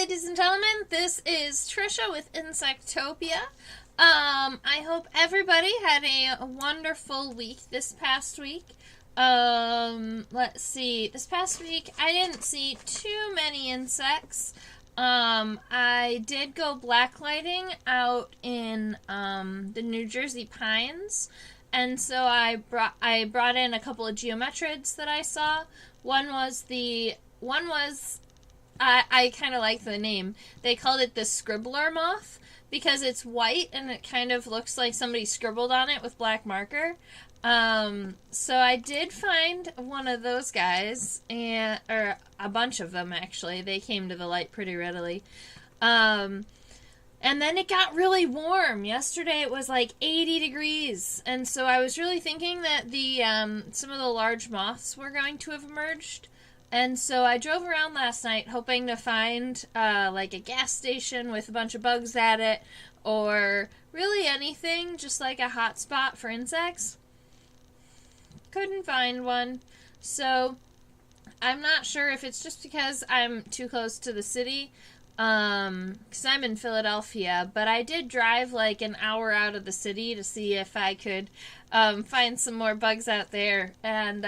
ladies and gentlemen. This is Trisha with Insectopia. I hope everybody had a wonderful week this past week. Let's see. This past week, I didn't see too many insects. I did go blacklighting out in the New Jersey pines, and so I brought in a couple of geometrids that I saw. I kind of like the name. They called it the scribbler moth because it's white and it kind of looks like somebody scribbled on it with black marker. So I did find one of those guys, or a bunch of them actually. They came to the light pretty readily. And then it got really warm. Yesterday it was like 80 degrees, and so I was really thinking that some of the large moths were going to have emerged. And so I drove around last night hoping to find like a gas station with a bunch of bugs at it, or really anything, just like a hot spot for insects. Couldn't find one. So I'm not sure if it's just because I'm too close to the city, because I'm in Philadelphia, but I did drive like an hour out of the city to see if I could find some more bugs out there, and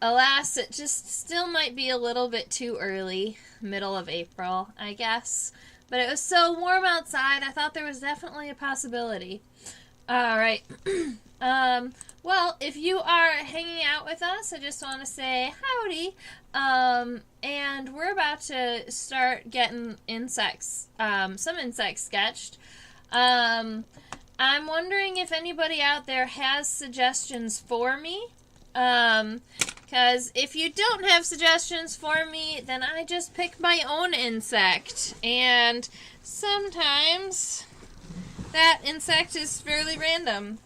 alas, it just still might be a little bit too early, middle of April, I guess. But it was so warm outside, I thought there was definitely a possibility. Alright. Well, if you are hanging out with us, I just want to say howdy. And we're about to start getting some insects sketched. I'm wondering if anybody out there has suggestions for me. Because if you don't have suggestions for me, then I just pick my own insect. And sometimes that insect is fairly random.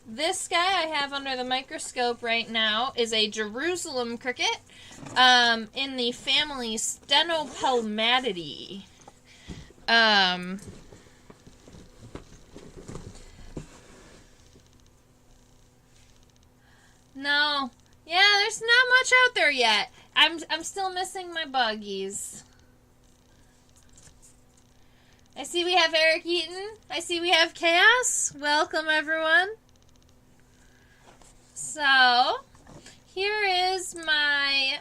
This guy I have under the microscope right now is a Jerusalem cricket in the family Stenopalmatidae. No. Yeah, there's not much out there yet. I'm still missing my buggies. I see we have Eric Eaton. I see we have Chaos. Welcome, everyone. So, here is my,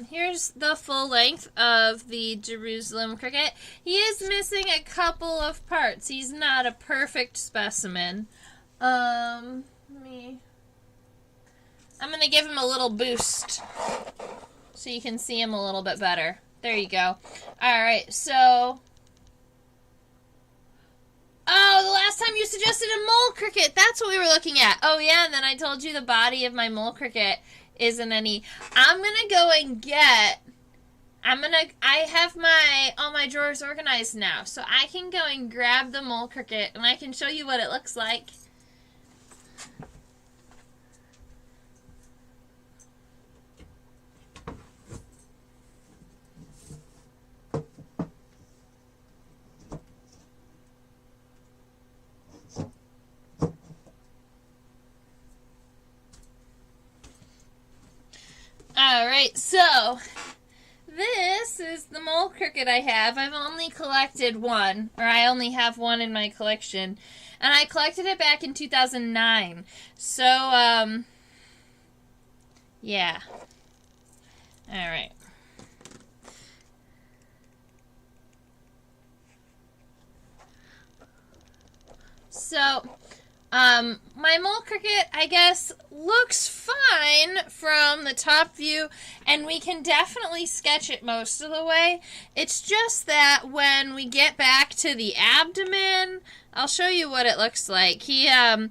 here's the full length of the Jerusalem cricket. He is missing a couple of parts. He's not a perfect specimen. I'm going to give him a little boost so you can see him a little bit better. There you go. Alright, so... Oh, the last time you suggested a mole cricket. That's what we were looking at. Oh, yeah, and then I told you the body of my mole cricket isn't any. I'm going to go and get... I have all my drawers organized now, so I can go and grab the mole cricket, and I can show you what it looks like. Alright, so this is the mole cricket I have. I've only collected one, or I only have one in my collection, and I collected it back in 2009. So, yeah. Alright. So, my mole cricket, I guess, looks fine from the top view, and we can definitely sketch it most of the way. It's just that when we get back to the abdomen, I'll show you what it looks like. He, back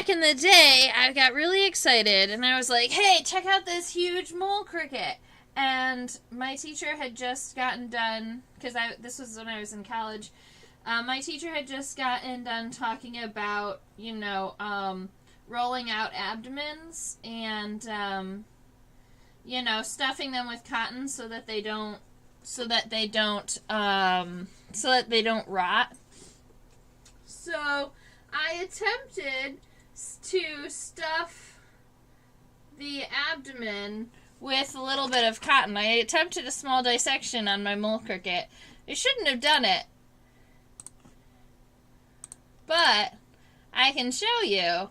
in the day, I got really excited, and I was like, hey, check out this huge mole cricket. And my teacher had just gotten done, because this was when I was in college. My teacher had just gotten done talking about, rolling out abdomens and, stuffing them with cotton so that they don't rot. So I attempted to stuff the abdomen with a little bit of cotton. I attempted a small dissection on my mole cricket. I shouldn't have done it, but I can show you.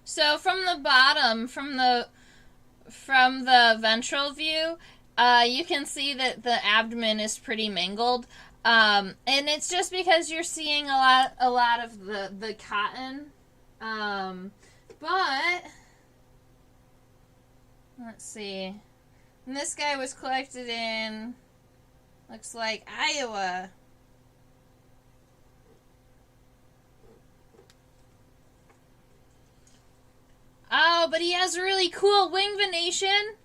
So from the bottom, from the ventral view, you can see that the abdomen is pretty mangled. And it's just because you're seeing a lot of the cotton. But let's see. And this guy was collected in, looks like, Iowa. Oh, but he has a really cool wing venation.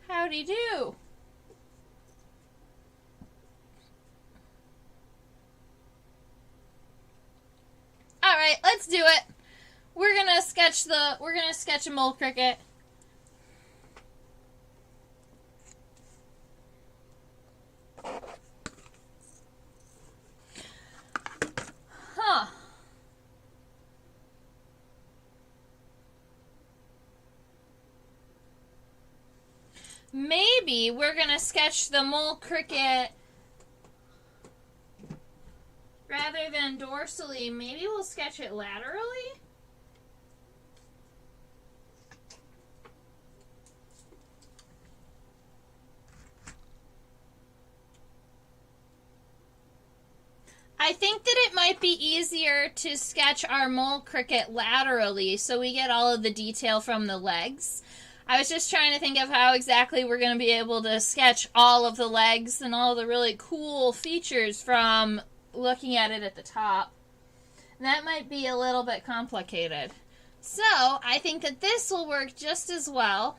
Howdy do. All right, let's do it. We're gonna sketch a mole cricket. Huh. Maybe we're gonna sketch the mole cricket rather than dorsally. Maybe we'll sketch it laterally. I think that it might be easier to sketch our mole cricket laterally so we get all of the detail from the legs. I was just trying to think of how exactly we're going to be able to sketch all of the legs and all the really cool features from looking at it at the top. That might be a little bit complicated. So, I think that this will work just as well.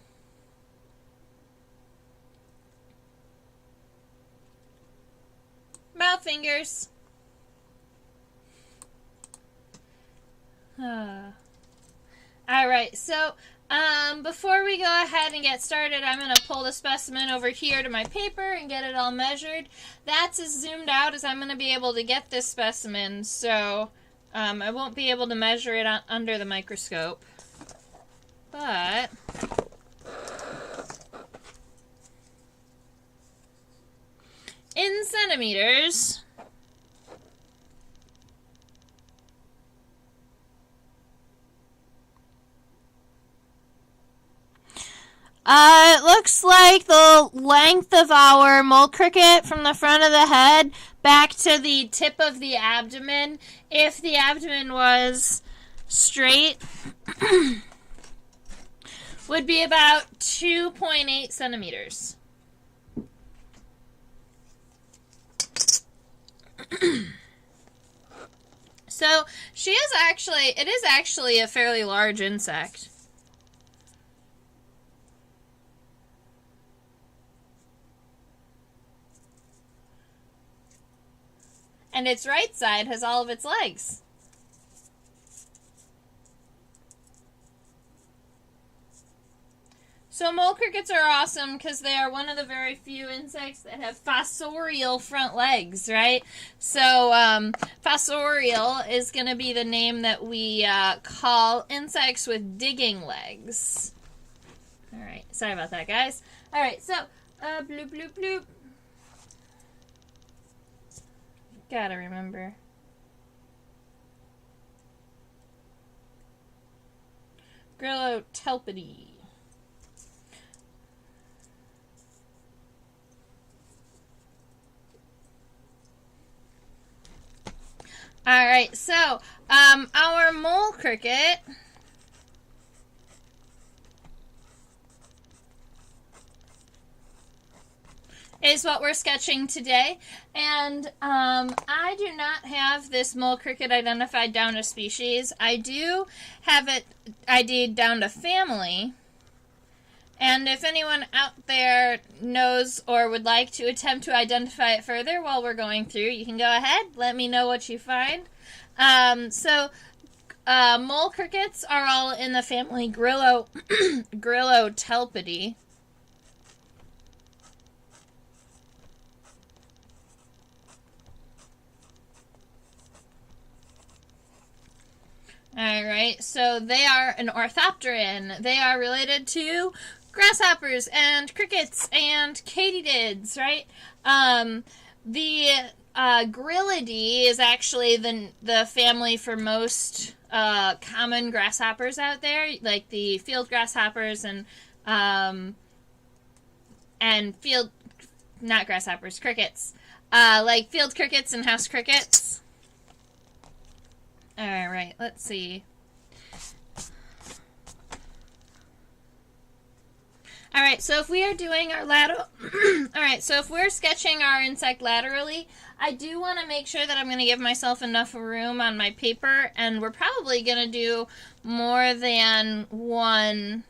Mouth fingers. Alright, so before we go ahead and get started, I'm going to pull the specimen over here to my paper and get it all measured. That's as zoomed out as I'm going to be able to get this specimen, so I won't be able to measure it under the microscope. But in centimeters, it looks like the length of our mole cricket from the front of the head back to the tip of the abdomen, if the abdomen was straight, would be about 2.8 centimeters. So it is actually a fairly large insect. And its right side has all of its legs. So mole crickets are awesome because they are one of the very few insects that have fossorial front legs, right? So fossorial is going to be the name that we call insects with digging legs. All right, sorry about that, guys. All right, so bloop, bloop, bloop. Gotta remember. Grillotelpidae. Alright, so, our mole cricket is what we're sketching today, and I do not have this mole cricket identified down to species. I do have it ID'd down to family, and if anyone out there knows or would like to attempt to identify it further while we're going through, you can go ahead, let me know what you find. Mole crickets are all in the family Grillotelpidae. Alright, so they are an orthopteran. They are related to grasshoppers and crickets and katydids, right? The Gryllidee is actually the family for most common grasshoppers out there, like the field grasshoppers and field, not grasshoppers, crickets. Like field crickets and house crickets. Alright, let's see. Alright, so if we are doing our lateral... Alright, so if we're sketching our insect laterally, I do want to make sure that I'm going to give myself enough room on my paper, and we're probably going to do more than one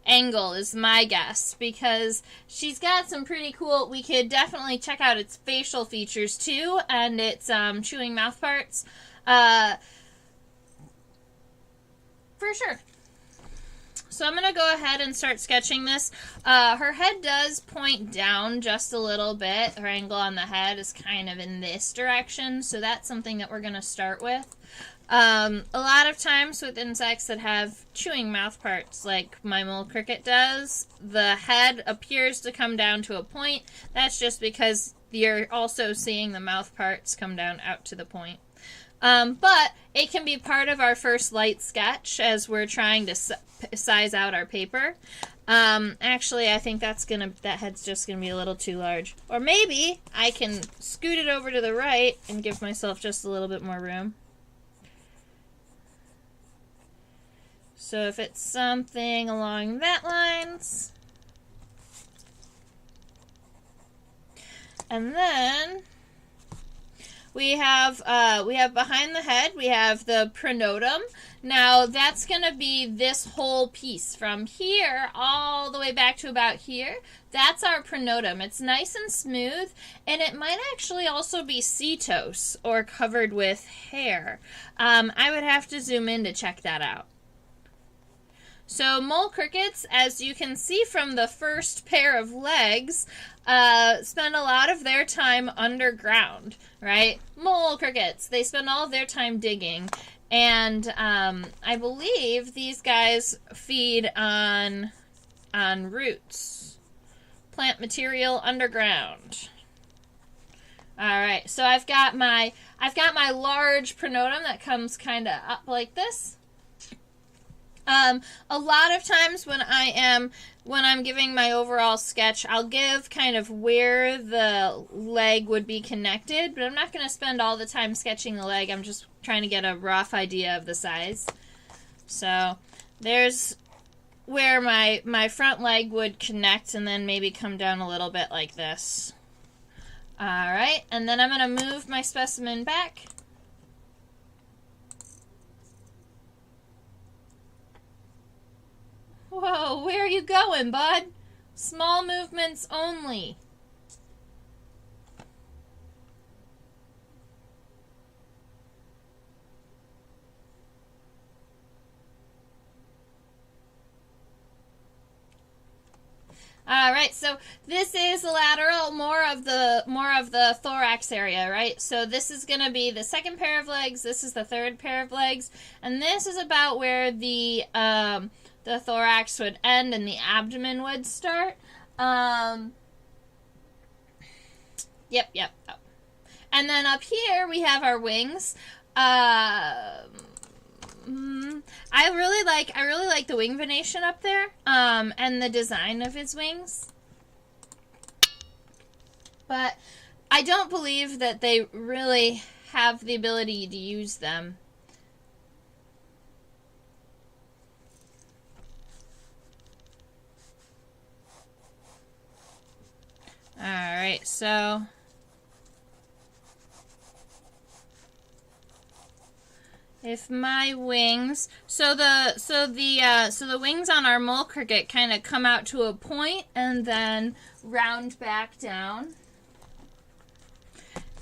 angle is my guess, because she's got some pretty cool... We could definitely check out its facial features too, and its chewing mouth parts. For sure. So I'm going to go ahead and start sketching this. Her head does point down just a little bit. Her angle on the head is kind of in this direction, so that's something that we're going to start with. A lot of times with insects that have chewing mouth parts, like my mole cricket does, the head appears to come down to a point. That's just because you're also seeing the mouth parts come down out to the point. But it can be part of our first light sketch as we're trying to size out our paper. Actually, I think that head's just gonna be a little too large. Or maybe I can scoot it over to the right and give myself just a little bit more room. So if it's something along that lines. And then we have behind the head, we have the pronotum. Now that's going to be this whole piece from here all the way back to about here. That's our pronotum. It's nice and smooth, and it might actually also be setose or covered with hair. I would have to zoom in to check that out. So mole crickets, as you can see from the first pair of legs, spend a lot of their time underground, right? Mole crickets, they spend all of their time digging. And I believe these guys feed on roots, plant material underground. All right, so I've got my large pronotum that comes kind of up like this. A lot of times when I'm giving my overall sketch, I'll give kind of where the leg would be connected, but I'm not going to spend all the time sketching the leg. I'm just trying to get a rough idea of the size. So there's where my front leg would connect and then maybe come down a little bit like this. All right, and then I'm going to move my specimen back. Whoa, where are you going, bud? Small movements only. All right, so this is the lateral, more of the thorax area, right? So this is going to be the second pair of legs. This is the third pair of legs, and this is about where the thorax would end and the abdomen would start. Yep. Oh. And then up here we have our wings. I really like the wing venation up there, and the design of his wings. But I don't believe that they really have the ability to use them. Alright, so if my wings, so the wings on our mole cricket kind of come out to a point and then round back down.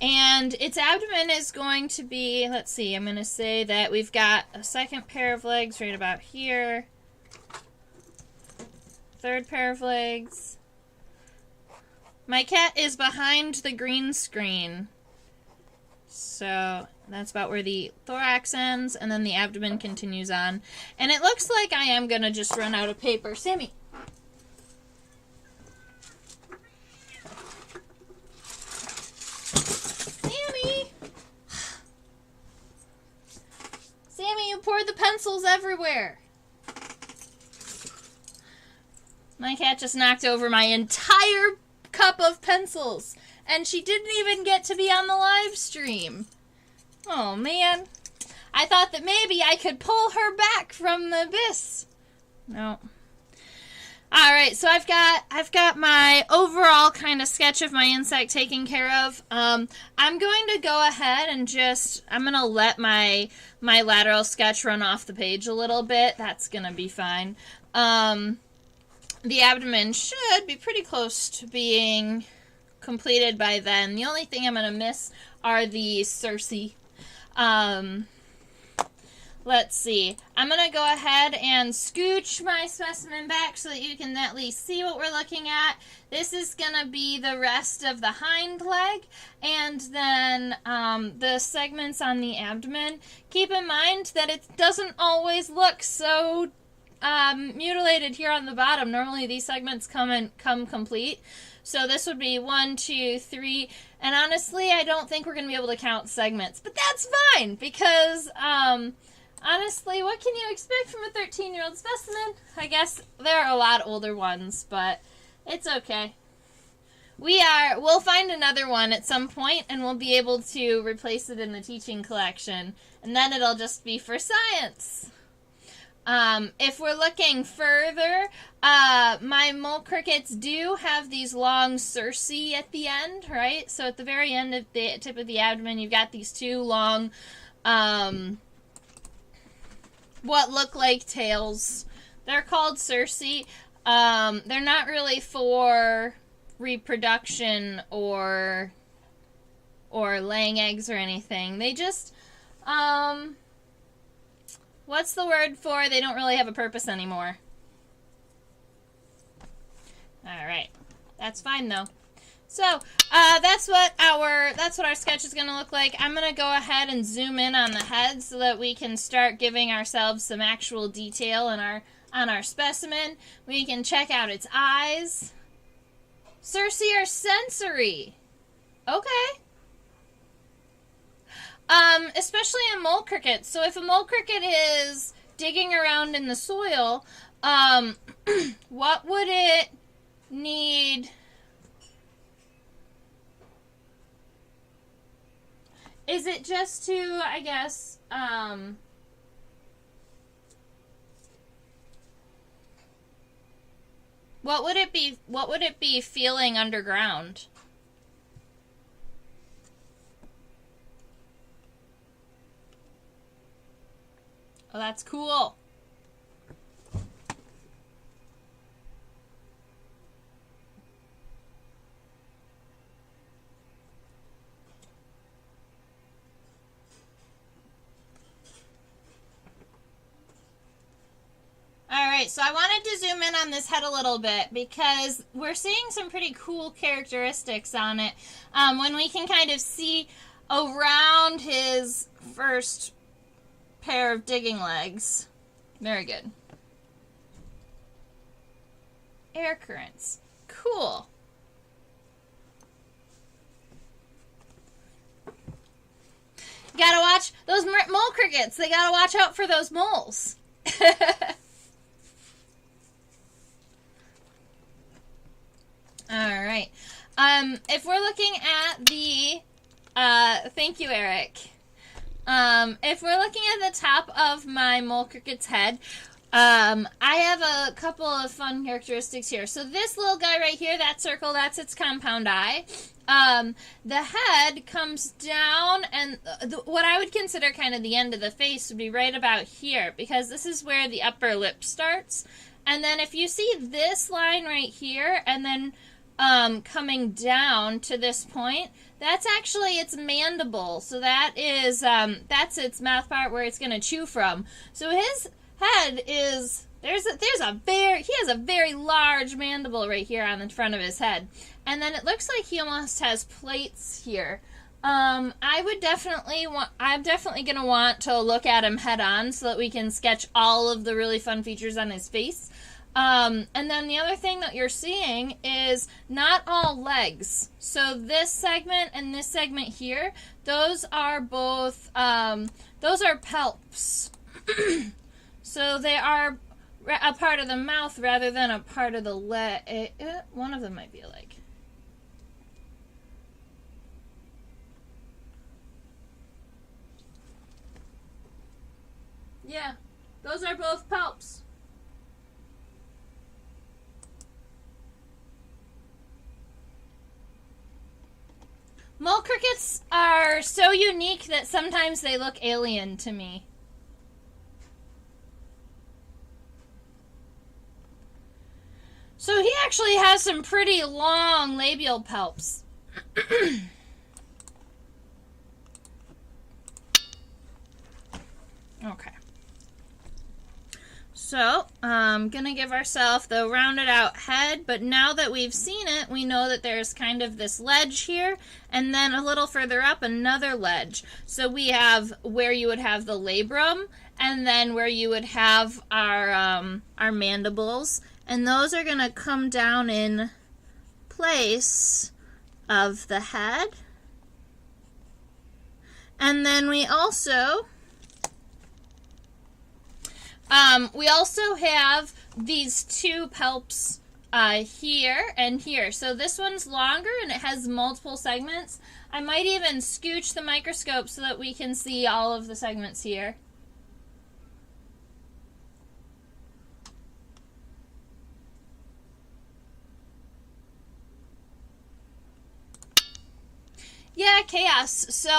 And its abdomen is going to be, let's see, I'm going to say that we've got a second pair of legs right about here. Third pair of legs. My cat is behind the green screen. So that's about where the thorax ends, and then the abdomen continues on. And it looks like I am going to just run out of paper. Sammy. Sammy! Sammy, you poured the pencils everywhere. My cat just knocked over my entire cup of pencils. And she didn't even get to be on the live stream. Oh, man. I thought that maybe I could pull her back from the abyss. No. Alright, so I've got my overall kind of sketch of my insect taken care of. I'm going to go ahead and I'm going to let my lateral sketch run off the page a little bit. That's going to be fine. The abdomen should be pretty close to being completed by then. The only thing I'm going to miss are the cerci. Let's see. I'm going to go ahead and scooch my specimen back so that you can at least see what we're looking at. This is going to be the rest of the hind leg, and then the segments on the abdomen. Keep in mind that it doesn't always look so mutilated here on the bottom. Normally these segments come complete. So this would be 1, 2, 3, and honestly, I don't think we're going to be able to count segments, but that's fine, because, honestly, what can you expect from a 13-year-old specimen? I guess there are a lot older ones, but it's okay. We'll find another one at some point, and we'll be able to replace it in the teaching collection, and then it'll just be for science. If we're looking further, my mole crickets do have these long cerci at the end, right? So at the very end of the tip of the abdomen, you've got these two long, what look like tails. They're called cerci. They're not really for reproduction or laying eggs or anything. They just, what's the word for? They don't really have a purpose anymore. Alright. That's fine, though. So, that's what our sketch is going to look like. I'm going to go ahead and zoom in on the head so that we can start giving ourselves some actual detail on our specimen. We can check out its eyes. Cerci are sensory. Okay. Especially in mole crickets. So if a mole cricket is digging around in the soil, what would it need? Is it just to, I guess, what would it be feeling underground? Oh, that's cool. Alright, so I wanted to zoom in on this head a little bit because we're seeing some pretty cool characteristics on it. When we can kind of see around his first pair of digging legs. Very good. Air currents. Cool. You gotta watch those mole crickets. They gotta watch out for those moles. Alright. If we're looking at the... thank you, Eric. If we're looking at the top of my mole cricket's head, I have a couple of fun characteristics here. So this little guy right here, that circle, that's its compound eye. The head comes down, and what I would consider kind of the end of the face would be right about here, because this is where the upper lip starts. And then if you see this line right here, and then coming down to this point, that's actually its mandible. So that is that's its mouth part where it's going to chew from. So his head is he has a very large mandible right here on the front of his head. And then it looks like he almost has plates here. I'm definitely going to want to look at him head on so that we can sketch all of the really fun features on his face. And then the other thing that you're seeing is not all legs. So this segment and this segment here, those are both, those are palps. So they are a part of the mouth rather than a part of the leg. One of them might be a leg. Yeah, those are both palps. Mole crickets are so unique that sometimes they look alien to me. So he actually has some pretty long labial palps. Okay. So, I'm going to give ourselves the rounded out head, but now that we've seen it, we know that there's kind of this ledge here, and then a little further up, another ledge. So we have where you would have the labrum, and then where you would have our mandibles, and those are going to come down in place of the head. And then we also have these two palps here and here. So this one's longer and it has multiple segments. I might even scooch the microscope so that we can see all of the segments here. Yeah, chaos. So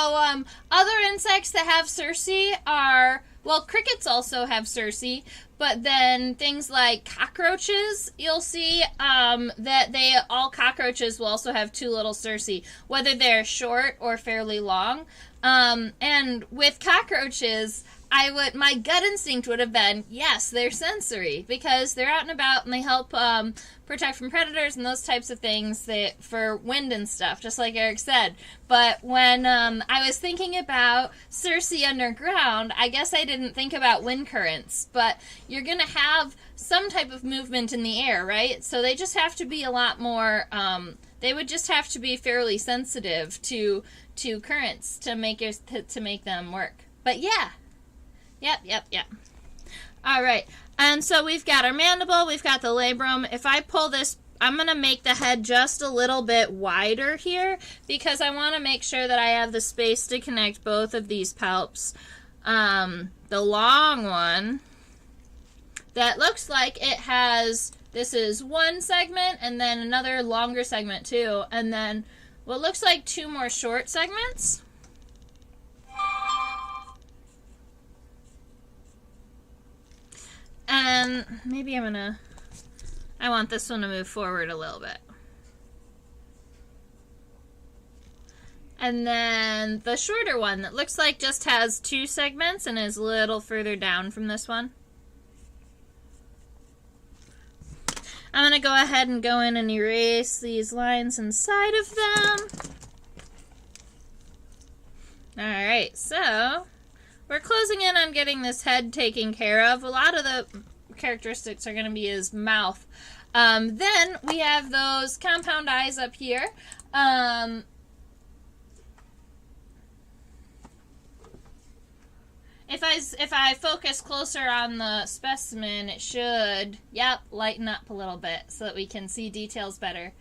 other insects that have cerci are, well, crickets also have cerci, but then things like cockroaches, you'll see that all cockroaches will also have two little cerci, whether they're short or fairly long. And with cockroaches, my gut instinct would have been, yes, they're sensory, because they're out and about and they help protect from predators and those types of things for wind and stuff, just like Eric said. But when I was thinking about cerci underground, I guess I didn't think about wind currents. But you're going to have some type of movement in the air, right? So they just have to be a lot more, they would just have to be fairly sensitive to currents to make them work. But yeah. Yep. All right. And so we've got our mandible, we've got the labrum. If I pull this, I'm going to make the head just a little bit wider here because I want to make sure that I have the space to connect both of these palps. The long one, that looks like it has, this is one segment and then another longer segment too. And then what looks like two more short segments. And maybe I want this one to move forward a little bit. And then the shorter one that looks like just has two segments and is a little further down from this one. I'm going to go ahead and go in and erase these lines inside of them. Alright, so we're closing in on getting this head taken care of. A lot of the characteristics are going to be his mouth. Then we have those compound eyes up here. If I focus closer on the specimen, it should, lighten up a little bit so that we can see details better.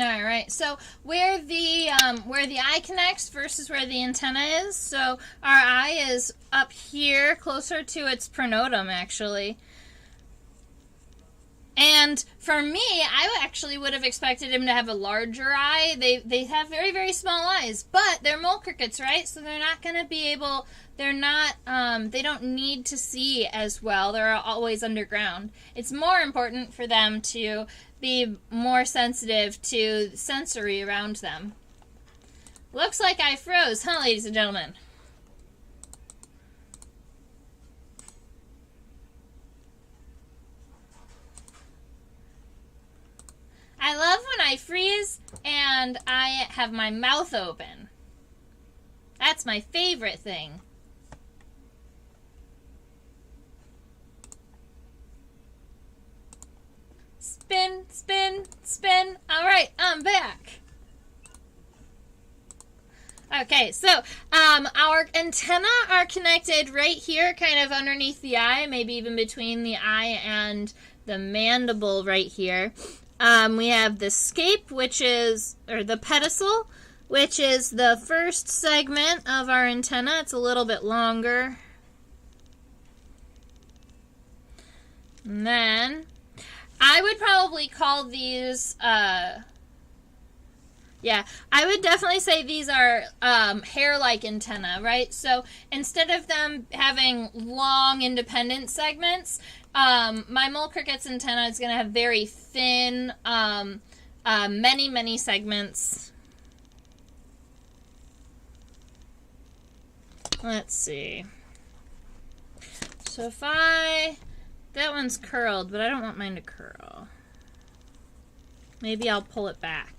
All right, so where the eye connects versus where the antenna is, so our eye is up here, closer to its pronotum, actually. And for me, I actually would have expected him to have a larger eye. They have very, very small eyes, but they're mole crickets, right? So they're not going to be able, they don't need to see as well. They're always underground. It's more important for them to be more sensitive to sensory around them. Looks like I froze, huh, ladies and gentlemen? and I have my mouth open. That's my favorite thing. Spin, spin, spin. All right, I'm back. Okay, so our antennae are connected right here, kind of underneath the eye, maybe even between the eye and the mandible right here. We have the scape, which is, or the pedicel, which is the first segment of our antenna. It's a little bit longer. And then I would probably call these, yeah, I would definitely say these are hair-like antennae, right? So instead of them having long independent segments, my mole cricket's antenna is going to have very thin, many segments. Let's see. So if that one's curled, but I don't want mine to curl. Maybe I'll pull it back.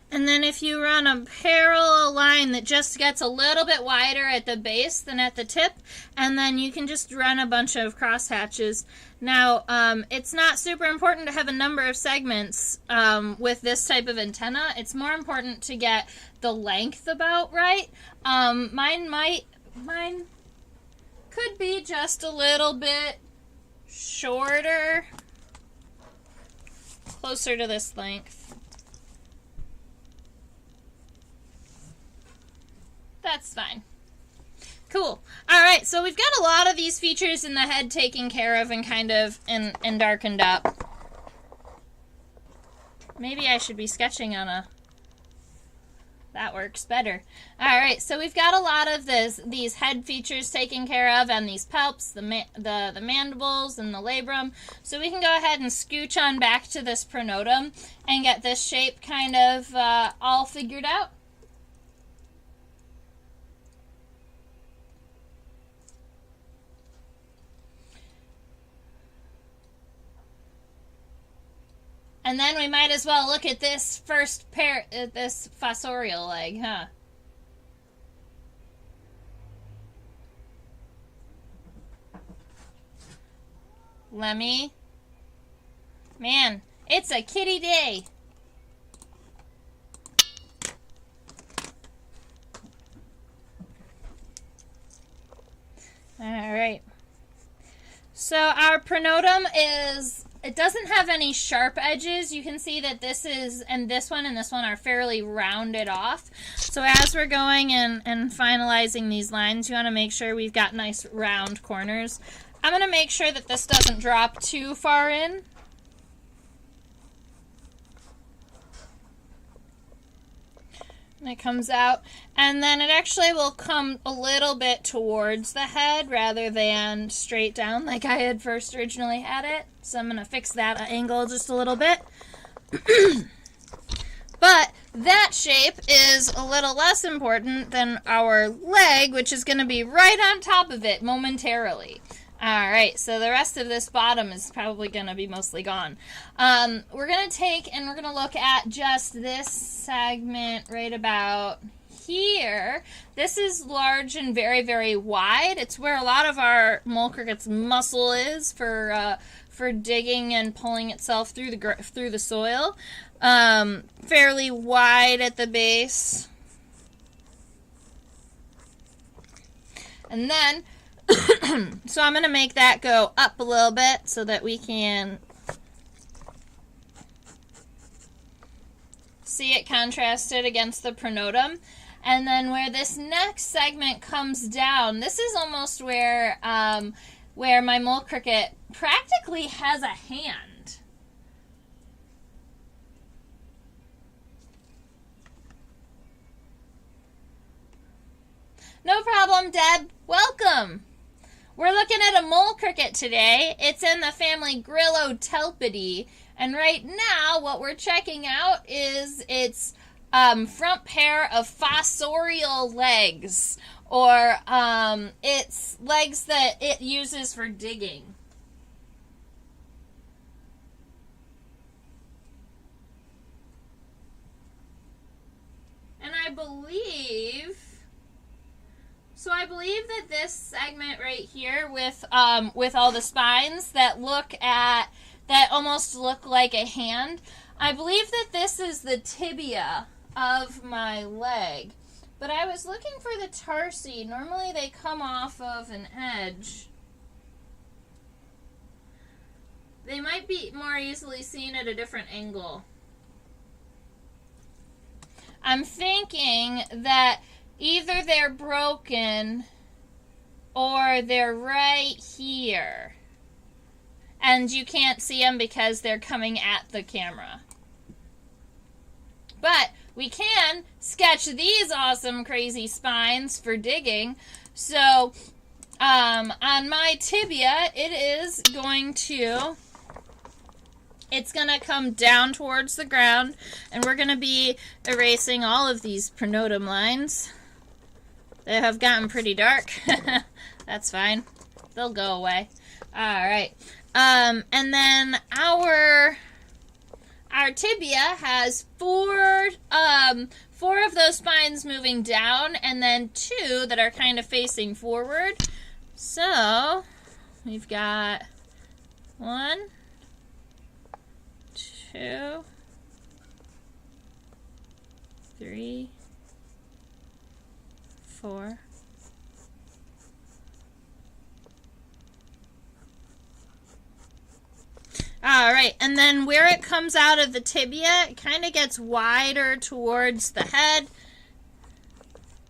And then if you run a parallel line that just gets a little bit wider at the base than at the tip, and then you can just run a bunch of crosshatches. Now, it's not super important to have a number of segments with this type of antenna. It's more important to get the length about right. Mine could be just a little bit shorter, closer to this length. That's fine. Cool. All right, so we've got a lot of these features in the head taken care of and kind of and darkened up. Maybe I should be sketching on a... That works better. All right, so we've got a lot of these head features taken care of, and these palps, the mandibles, and the labrum. So we can go ahead and scooch on back to this pronotum and get this shape kind of all figured out. And then we might as well look at this first pair, this fossorial leg, huh? Lemmy. Man, it's a kitty day. All right. So our pronotum is... It doesn't have any sharp edges. You can see that this is, and this one are fairly rounded off. So as we're going and finalizing these lines, you want to make sure we've got nice round corners. I'm going to make sure that this doesn't drop too far in. And it comes out, and then it actually will come a little bit towards the head rather than straight down like I had first originally had it. So I'm going to fix that angle just a little bit. But that shape is a little less important than our leg, which is going to be right on top of it momentarily. All right, so the rest of this bottom is probably going to be mostly gone. We're going to take and we're going to look at just this segment right about here. This is large and very wide. It's where a lot of our mole cricket's muscle is for digging and pulling itself through the soil. Fairly wide at the base. And then so I'm going to make that go up a little bit so that we can see it contrasted against the pronotum. And then where this next segment comes down, this is almost where my mole cricket practically has a hand. No problem, Deb. Welcome. We're looking at a mole cricket today. It's in the family Grillotelpidae. And right now, what we're checking out is its front pair of fossorial legs, or its legs that it uses for digging. I believe that this segment right here with all the spines that almost look like a hand, I believe that this is the tibia of my leg. But I was looking for the tarsi. Normally they come off of an edge. They might be more easily seen at a different angle. I'm thinking that either they're broken or they're right here. And you can't see them because they're coming at the camera. But we can sketch these awesome crazy spines for digging. So on my tibia, it's going to come down towards the ground, and we're going to be erasing all of these pronotum lines. They have gotten pretty dark. That's fine. They'll go away. All right. And then our tibia has four of those spines moving down, and then 2 that are kind of facing forward. So we've got 1, 2, 3, 4. All right, and then where it comes out of the tibia, it kind of gets wider towards the head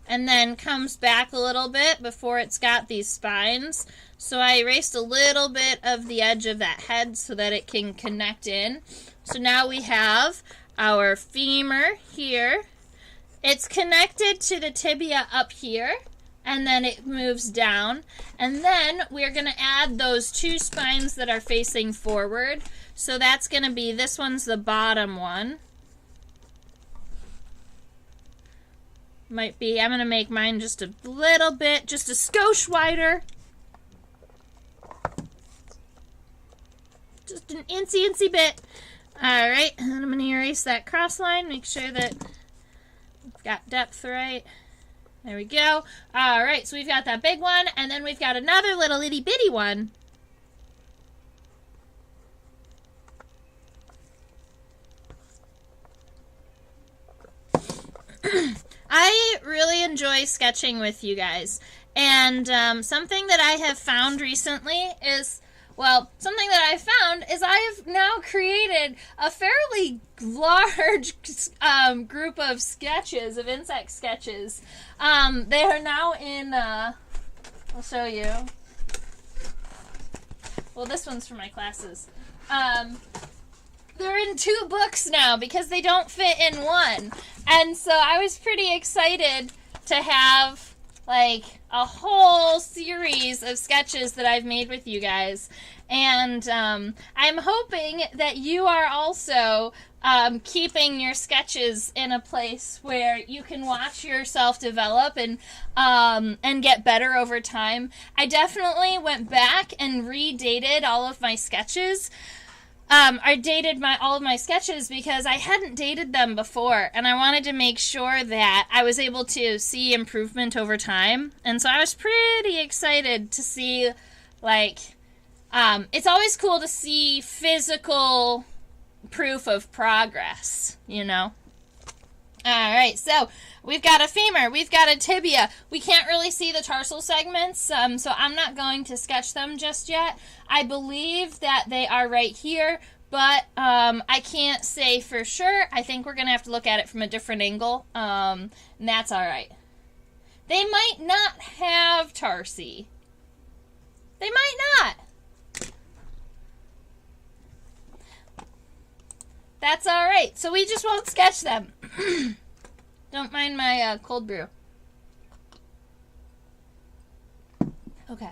and then comes back a little bit before it's got these spines. So I erased a little bit of the edge of that head so that it can connect in. So now we have our femur here. It's connected to the tibia up here, and then it moves down. And then we're going to add those 2 spines that are facing forward. So that's going to be, this one's the bottom one. Might be, I'm going to make mine just a little bit, just a skosh wider. Just an incy bit. All right, and then I'm going to erase that cross line, make sure that we've got depth right. There we go. All right, so we've got that big one, and then we've got another little itty bitty one. I really enjoy sketching with you guys, and something that I have found recently is, something that I found is I've now created a fairly large group of sketches, of insect sketches. They are now in, I'll show you. Well, this one's for my classes. They're in 2 books now because they don't fit in one. And so I was pretty excited to have like a whole series of sketches that I've made with you guys. And I'm hoping that you are also keeping your sketches in a place where you can watch yourself develop and get better over time. I definitely went back and redated all of my sketches. I dated all of my sketches because I hadn't dated them before, and I wanted to make sure that I was able to see improvement over time. And so I was pretty excited to see, it's always cool to see physical proof of progress, you know? All right, so we've got a femur, we've got a tibia. We can't really see the tarsal segments, so I'm not going to sketch them just yet. I believe that they are right here, but I can't say for sure. I think we're going to have to look at it from a different angle, and that's all right. They might not have tarsi. They might not. That's all right. So we just won't sketch them. Don't mind my cold brew. Okay.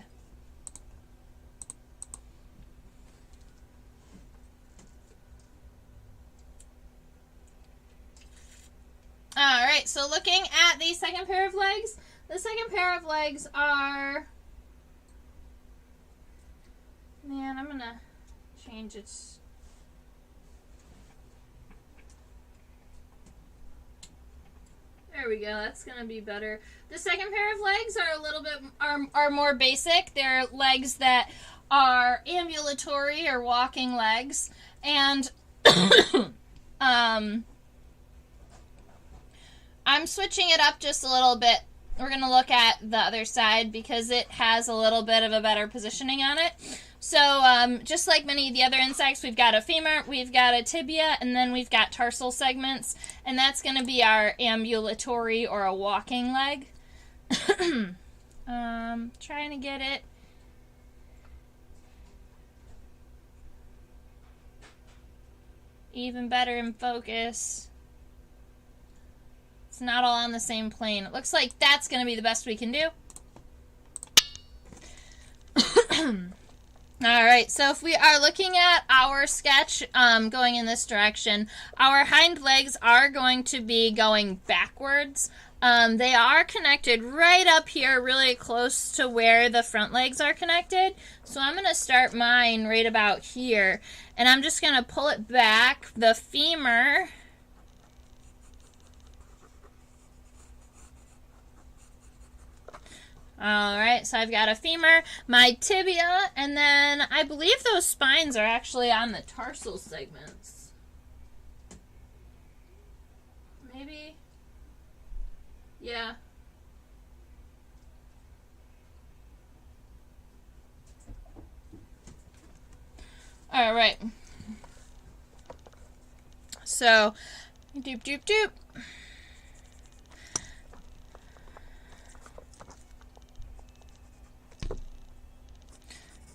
All right, so looking at the second pair of legs, the second pair of legs are, man, I'm gonna change its, There we go. That's going to be better. The second pair of legs are a little bit are more basic. They're legs that are ambulatory or walking legs. And I'm switching it up just a little bit. We're going to look at the other side because it has a little bit of a better positioning on it. So just like many of the other insects, we've got a femur, we've got a tibia, and then we've got tarsal segments. And that's going to be our ambulatory or a walking leg. Trying to get it. Even better in focus. It's not all on the same plane. It looks like that's going to be the best we can do. Alright, so if we are looking at our sketch going in this direction, our hind legs are going to be going backwards. They are connected right up here, really close to where the front legs are connected. So I'm going to start mine right about here. And I'm just going to pull it back. The femur... Alright, so I've got a femur, my tibia, and then I believe those spines are actually on the tarsal segments. Maybe? Yeah. Alright. So, doop doop doop.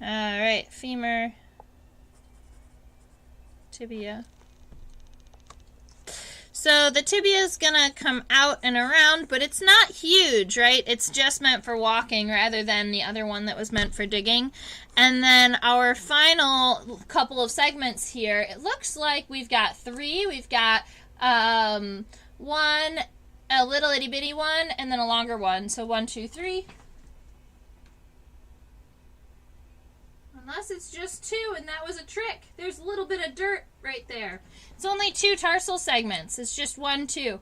Alright, femur, tibia. So the tibia is going to come out and around, but it's not huge, right? It's just meant for walking rather than the other one that was meant for digging. And then our final couple of segments here, it looks like we've got three. We've got one, a little itty bitty one, and then a longer one. So 1, 2, 3. Unless it's just 2 and that was a trick. There's a little bit of dirt right there. It's only 2 tarsal segments. It's just 1, 2.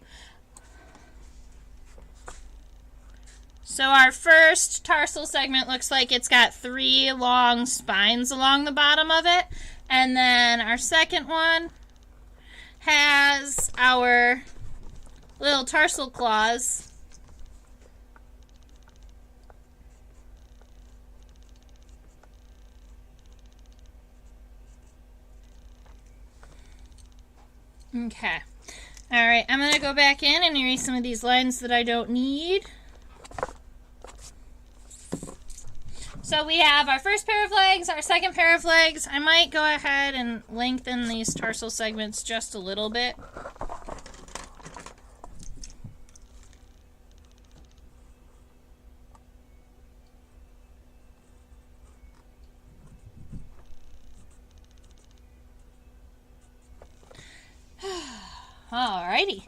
So our first tarsal segment looks like it's got 3 long spines along the bottom of it. And then our second one has our little tarsal claws. Okay. Alright, I'm going to go back in and erase some of these lines that I don't need. So we have our first pair of legs, our second pair of legs. I might go ahead and lengthen these tarsal segments just a little bit. Alrighty.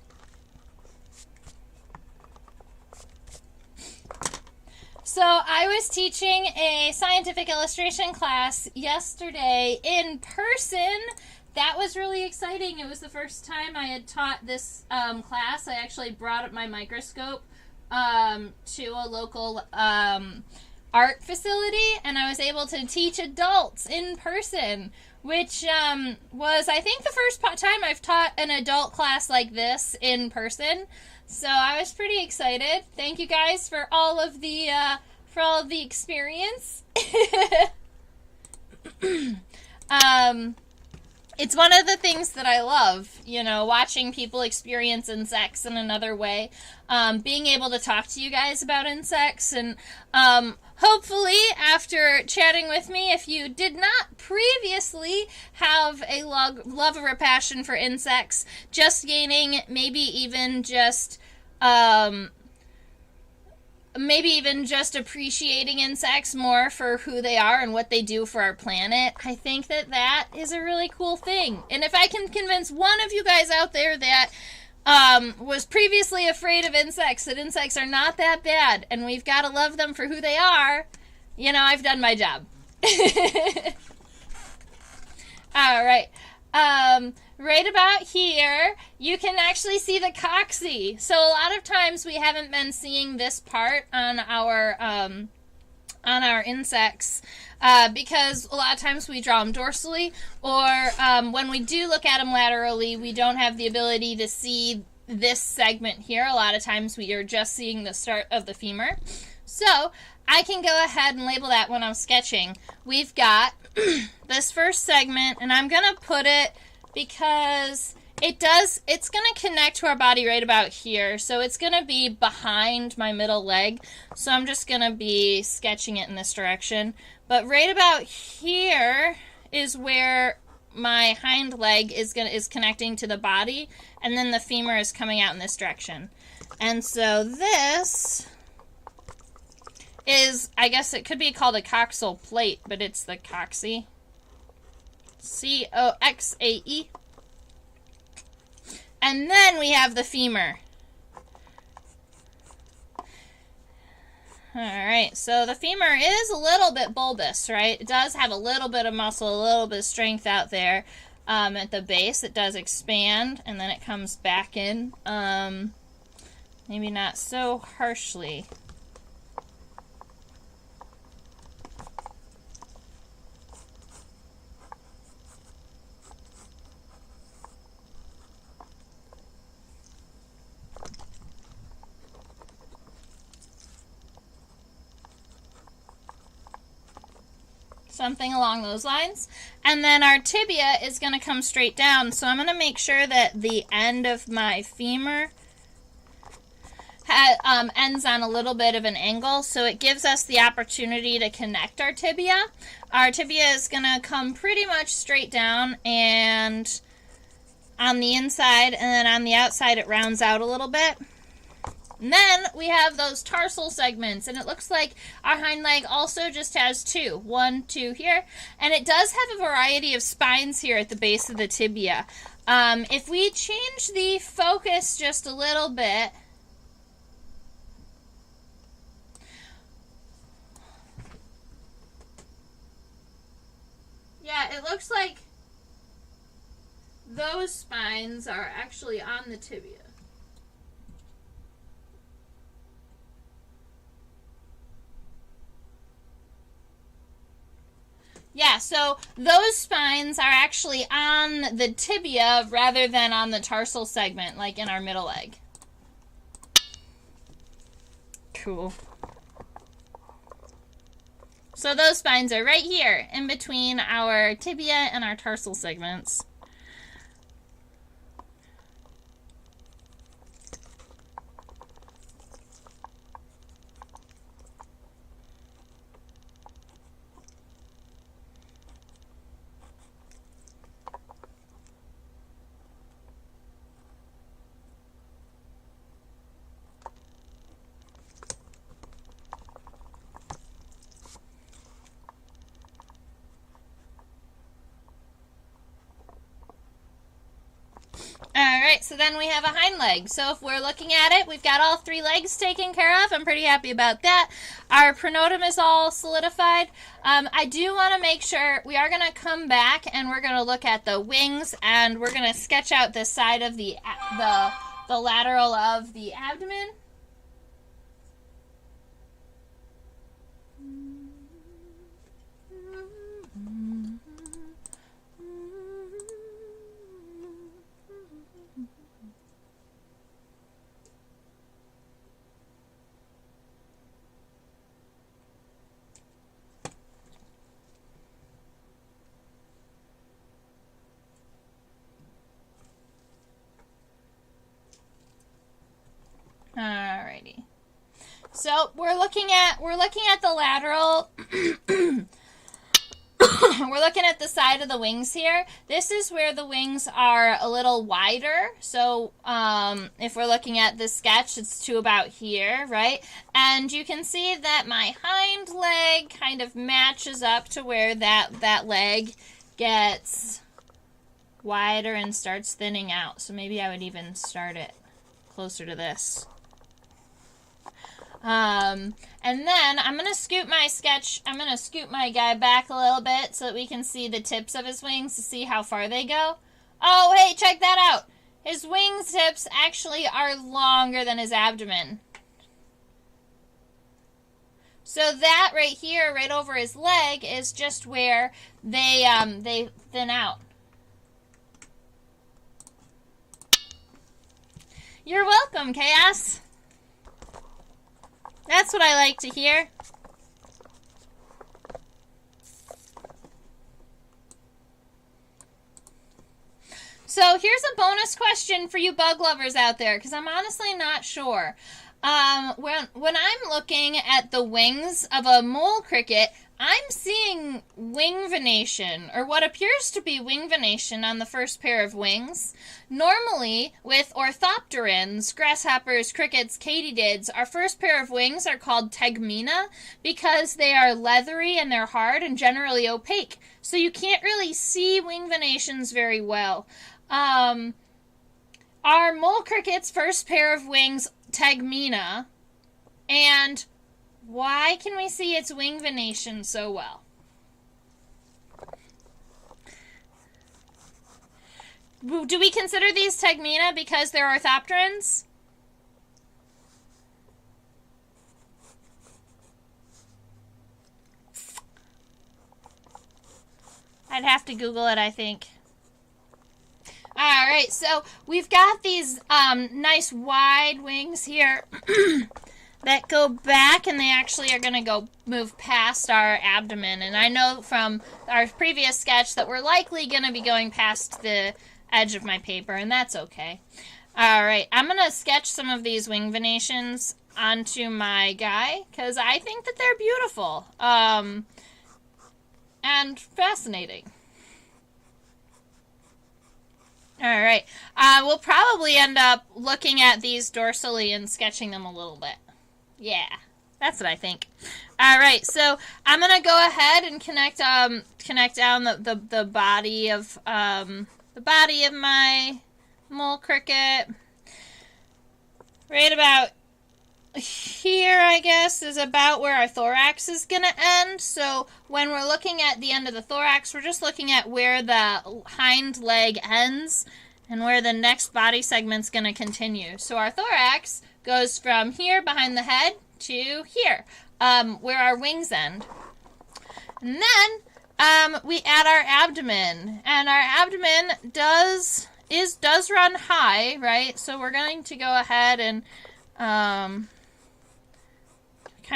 So I was teaching a scientific illustration class yesterday in person. That was really exciting. It was the first time I had taught this class. I actually brought up my microscope to a local art facility, and I was able to teach adults in person, which was, I think, the first time I've taught an adult class like this in person. So I was pretty excited. Thank you guys for all of the experience. It's one of the things that I love, you know, watching people experience insects in another way. Being able to talk to you guys about insects, and hopefully after chatting with me, if you did not previously have a love or a passion for insects, just gaining maybe even just appreciating insects more for who they are and what they do for our planet. I think that that is a really cool thing. And if I can convince one of you guys out there that was previously afraid of insects, that insects are not that bad and we've got to love them for who they are, you know, I've done my job. All right. Right about here, you can actually see the coccyx. So a lot of times we haven't been seeing this part on our insects because a lot of times we draw them dorsally, or when we do look at them laterally, we don't have the ability to see this segment here. A lot of times we are just seeing the start of the femur. So I can go ahead and label that when I'm sketching. We've got this first segment, and I'm going to put it because it's going to connect to our body right about here. So it's going to be behind my middle leg. So I'm just going to be sketching it in this direction. But right about here is where my hind leg is connecting to the body, and then the femur is coming out in this direction. And so this is, I guess it could be called a coxal plate, but it's the coxae. C-O-X-A-E. And then we have the femur. Alright, so the femur is a little bit bulbous, right? It does have a little bit of muscle, a little bit of strength out there. At the base, it does expand, and then it comes back in. Maybe not so harshly. Something along those lines. And then our tibia is going to come straight down. So I'm going to make sure that the end of my femur ends on a little bit of an angle. So it gives us the opportunity to connect our tibia. Our tibia is going to come pretty much straight down and on the inside, and then on the outside it rounds out a little bit. And then we have those tarsal segments, and it looks like our hind leg also just has two. 1, 2 here. And it does have a variety of spines here at the base of the tibia. If we change the focus just a little bit, yeah, it looks like those spines are actually on the tibia. Yeah, so those spines are actually on the tibia rather than on the tarsal segment, like in our middle leg. Cool. So those spines are right here in between our tibia and our tarsal segments. Alright, so then we have a hind leg. So if we're looking at it, we've got all 3 legs taken care of. I'm pretty happy about that. Our pronotum is all solidified. I do want to make sure we are going to come back and we're going to look at the wings, and we're going to sketch out the side of the lateral of the abdomen. Alrighty. So we're looking at the lateral. We're looking at the side of the wings here. This is where the wings are a little wider. So if we're looking at this sketch, it's to about here, right? And you can see that my hind leg kind of matches up to where that leg gets wider and starts thinning out. So maybe I would even start it closer to this. And then I'm going to scoot my guy back a little bit so that we can see the tips of his wings to see how far they go. Oh, hey, check that out. His wings tips actually are longer than his abdomen. So that right here, right over his leg, is just where they thin out. You're welcome, Chaos. That's what I like to hear. So here's a bonus question for you bug lovers out there, because I'm honestly not sure. When I'm looking at the wings of a mole cricket, I'm seeing wing venation, or what appears to be wing venation on the first pair of wings. Normally, with orthopterans, grasshoppers, crickets, katydids, our first pair of wings are called tegmina because they are leathery and they're hard and generally opaque. So you can't really see wing venations very well. Our mole cricket's first pair of wings, tegmina, and why can we see its wing venation so well? Do we consider these tegmina because they're orthopterans? I'd have to Google it, I think. Alright, so we've got these nice wide wings here that go back, and they actually are going to go move past our abdomen. And I know from our previous sketch that we're likely going to be going past the edge of my paper, and that's okay. Alright, I'm going to sketch some of these wing venations onto my guy, because I think that they're beautiful and fascinating. Alright, we'll probably end up looking at these dorsally and sketching them a little bit. Yeah, that's what I think. Alright, so I'm going to go ahead and connect down the body of my mole cricket. Right about here, I guess, is about where our thorax is going to end. So when we're looking at the end of the thorax, we're just looking at where the hind leg ends and where the next body segment's going to continue. So our thorax goes from here behind the head to here, where our wings end. And then we add our abdomen, and our abdomen does run high, right? So we're going to go ahead and kind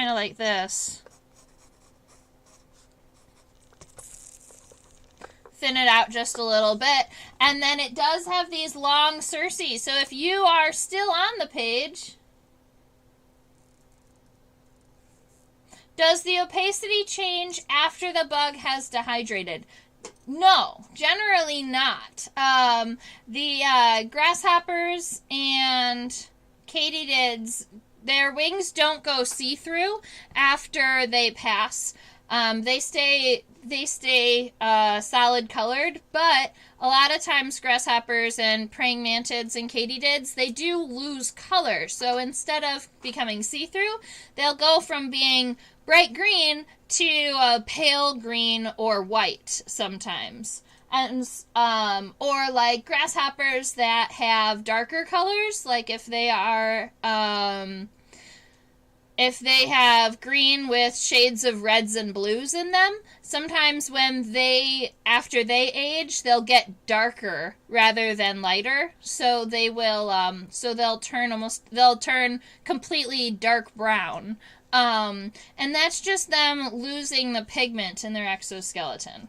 of like this. Thin it out just a little bit. And then it does have these long cerci. So if you are still on the page, does the opacity change after the bug has dehydrated? No, generally not. The grasshoppers and katydids, their wings don't go see-through after they pass. They stay solid colored, but a lot of times grasshoppers and praying mantids and katydids, they do lose color. So instead of becoming see-through, they'll go from being bright green to a pale green or white sometimes. And or like grasshoppers that have darker colors, like if they have green with shades of reds and blues in them, sometimes after they age, they'll get darker rather than lighter. So they will, they'll turn completely dark brown. And that's just them losing the pigment in their exoskeleton.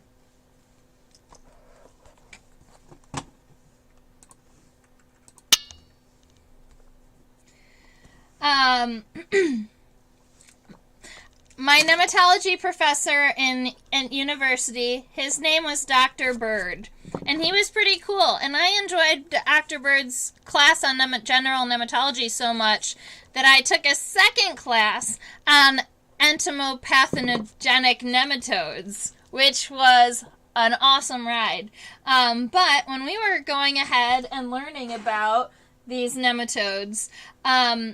My nematology professor in university, his name was Dr. Bird, and he was pretty cool. And I enjoyed Dr. Bird's class on general nematology so much that I took a second class on entomopathogenic nematodes, which was an awesome ride. But when we were going ahead and learning about these nematodes.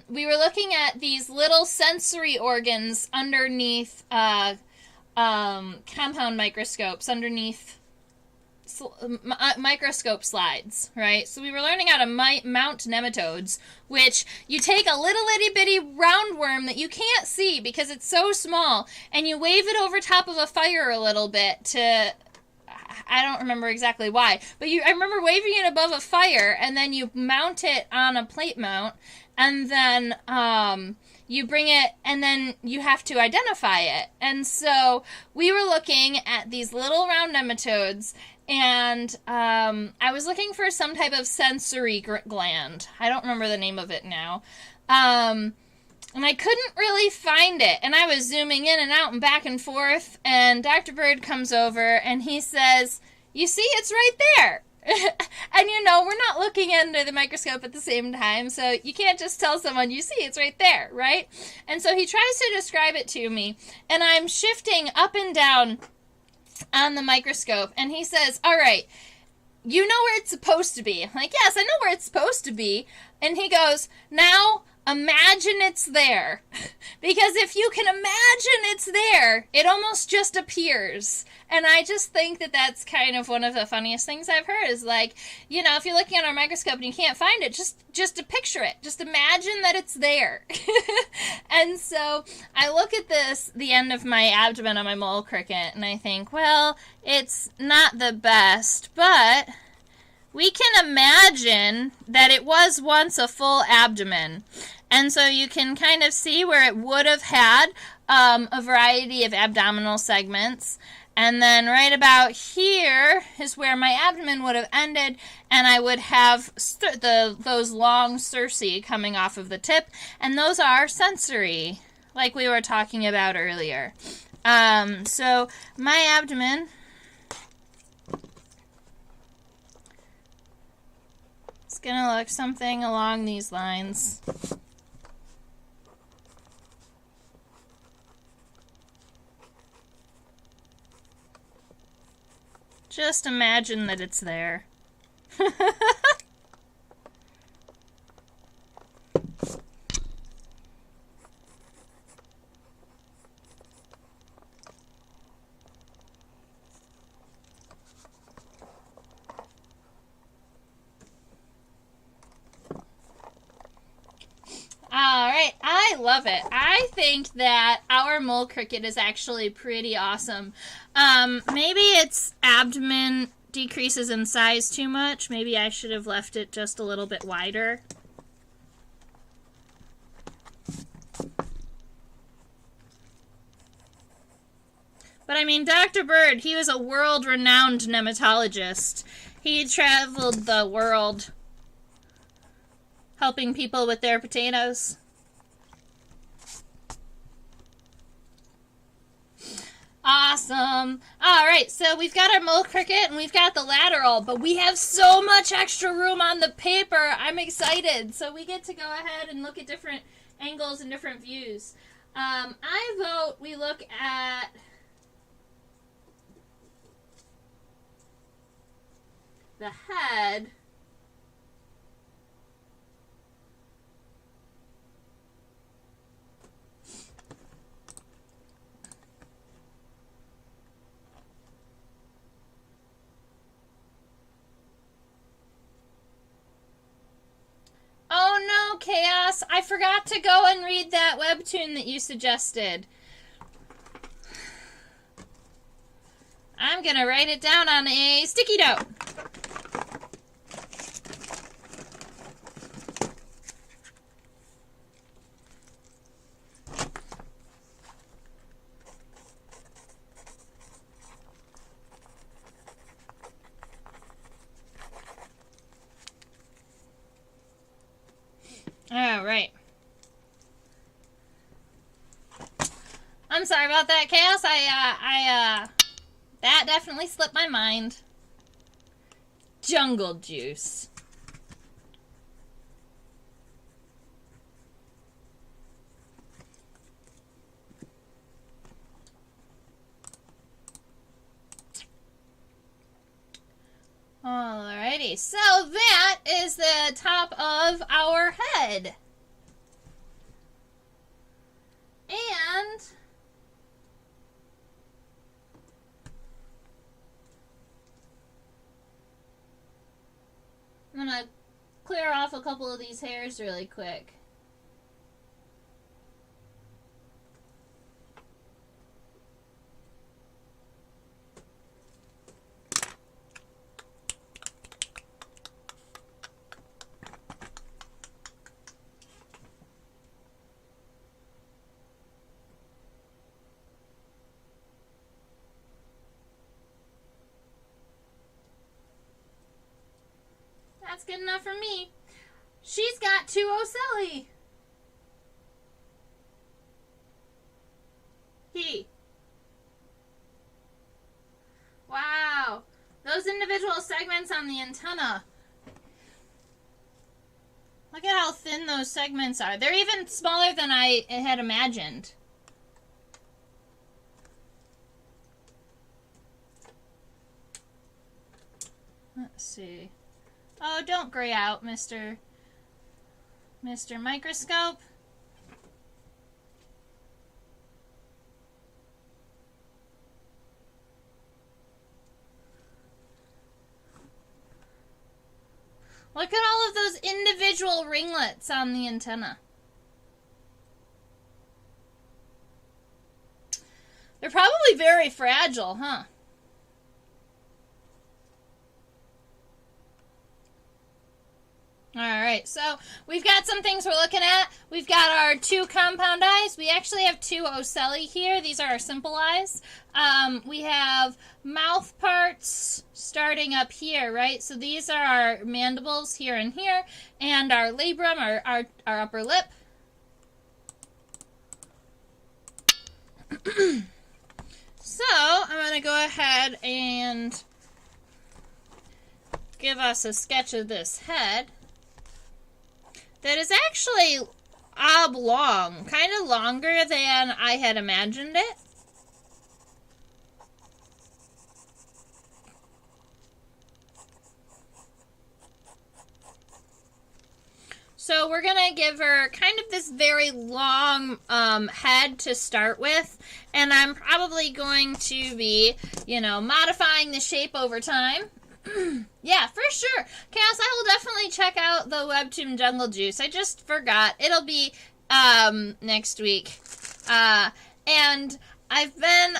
We were looking at these little sensory organs underneath compound microscopes, underneath microscope slides, right? So we were learning how to mount nematodes, which you take a little itty bitty roundworm that you can't see because it's so small, and you wave it over top of a fire a little bit to, I don't remember exactly why, but I remember waving it above a fire, and then you mount it on a plate mount, and then you bring it, and then you have to identify it. And so we were looking at these little round nematodes, and I was looking for some type of sensory gland. I don't remember the name of it now. And I couldn't really find it. And I was zooming in and out and back and forth. And Dr. Bird comes over and he says, "You see, it's right there." And you know, we're not looking under the microscope at the same time. So you can't just tell someone, "You see, it's right there," right? And so he tries to describe it to me. And I'm shifting up and down on the microscope. And he says, "All right, you know where it's supposed to be." I'm like, "Yes, I know where it's supposed to be." And he goes, "Now imagine it's there." Because if you can imagine it's there, it almost just appears. And I just think that that's kind of one of the funniest things I've heard is like, you know, if you're looking at our microscope and you can't find it, just to picture it. Just imagine that it's there. And so I look at the end of my abdomen on my mole cricket, and I think, well, it's not the best, but we can imagine that it was once a full abdomen. And so you can kind of see where it would have had a variety of abdominal segments. And then right about here is where my abdomen would have ended, and I would have those long cerci coming off of the tip, and those are sensory, like we were talking about earlier. So my abdomen is going to look something along these lines. Just imagine that it's there. Alright, I love it. I think that our mole cricket is actually pretty awesome. Maybe its abdomen decreases in size too much. Maybe I should have left it just a little bit wider. But I mean, Dr. Bird, he was a world-renowned nematologist. He traveled the world helping people with their potatoes. Awesome. Alright, so we've got our mole cricket and we've got the lateral, but we have so much extra room on the paper. I'm excited. So we get to go ahead and look at different angles and different views. I vote we look at the head. Oh no, Chaos! I forgot to go and read that webtoon that you suggested. I'm gonna write it down on a sticky note. All right. I'm sorry about that, Chaos. That definitely slipped my mind. Jungle juice. Alrighty, so that is the top of our head. And I'm going to clear off a couple of these hairs really quick. That's good enough for me. She's got 2 ocelli. He. Wow. Those individual segments on the antenna. Look at how thin those segments are. They're even smaller than I had imagined. Let's see. Oh, don't gray out, Mr. Microscope. Look at all of those individual ringlets on the antenna. They're probably very fragile, huh? Alright, so we've got some things we're looking at. We've got our 2 compound eyes. We actually have 2 ocelli here. These are our simple eyes. We have mouth parts starting up here, right? So these are our mandibles here and here, and our labrum, our upper lip. So I'm going to go ahead and give us a sketch of this head. That is actually oblong, kind of longer than I had imagined it. So we're going to give her kind of this very long head to start with. And I'm probably going to be, modifying the shape over time. Yeah, for sure. Cass, I will definitely check out the Webtoon Jungle Juice. I just forgot. It'll be next week. And I've been,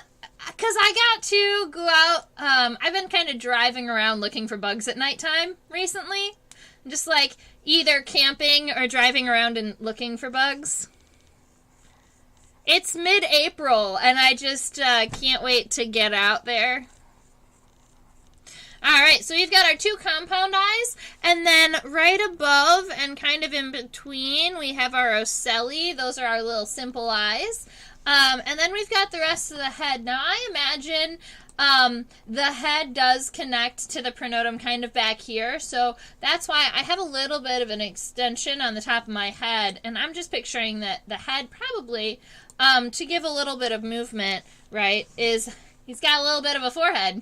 because I got to go out, I've been kind of driving around looking for bugs at nighttime recently. Just like either camping or driving around and looking for bugs. It's mid-April, and I just can't wait to get out there. Alright, so we've got our 2 compound eyes, and then right above and kind of in between, we have our ocelli. Those are our little simple eyes. And then we've got the rest of the head. Now, I imagine the head does connect to the pronotum kind of back here, so that's why I have a little bit of an extension on the top of my head, and I'm just picturing that the head probably, to give a little bit of movement, right, is he's got a little bit of a forehead.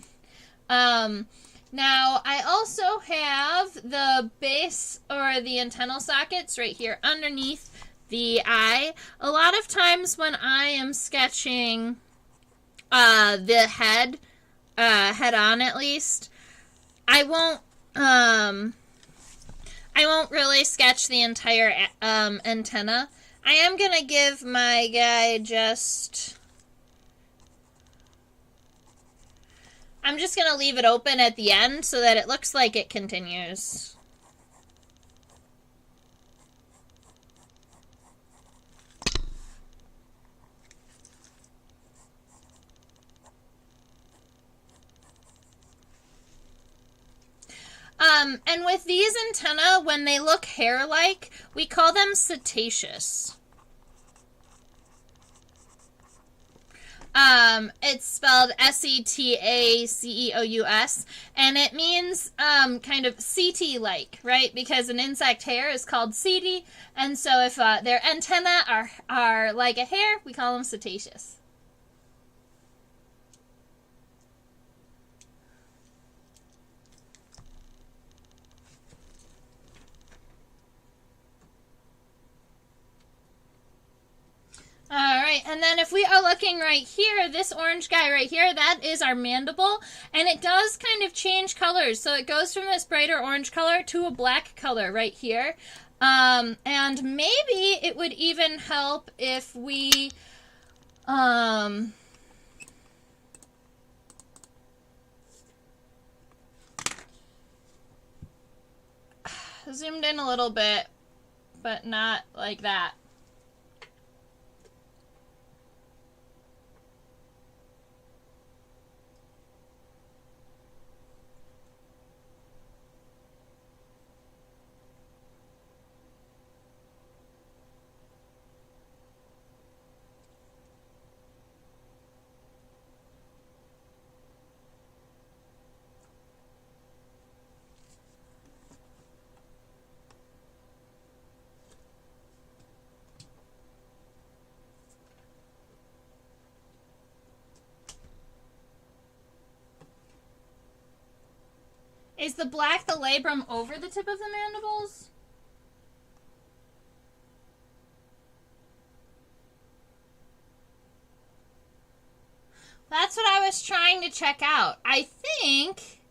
Now, I also have the base or the antennal sockets right here underneath the eye. A lot of times when I am sketching the head, head on at least, I won't really sketch the entire antenna. I am going to give my guy I'm just going to leave it open at the end so that it looks like it continues. And with these antennae, when they look hair-like, we call them cetaceous. It's spelled S-E-T-A-C-E-O-U-S, and it means, kind of CT-like, right? Because an insect hair is called CT, and so if, their antennae are like a hair, we call them cetaceous. And then if we are looking right here, this orange guy right here, that is our mandible. And it does kind of change colors. So it goes from this brighter orange color to a black color right here. And maybe it would even help if we... zoomed in a little bit, but not like that. Is the black the labrum over the tip of the mandibles? That's what I was trying to check out. I think...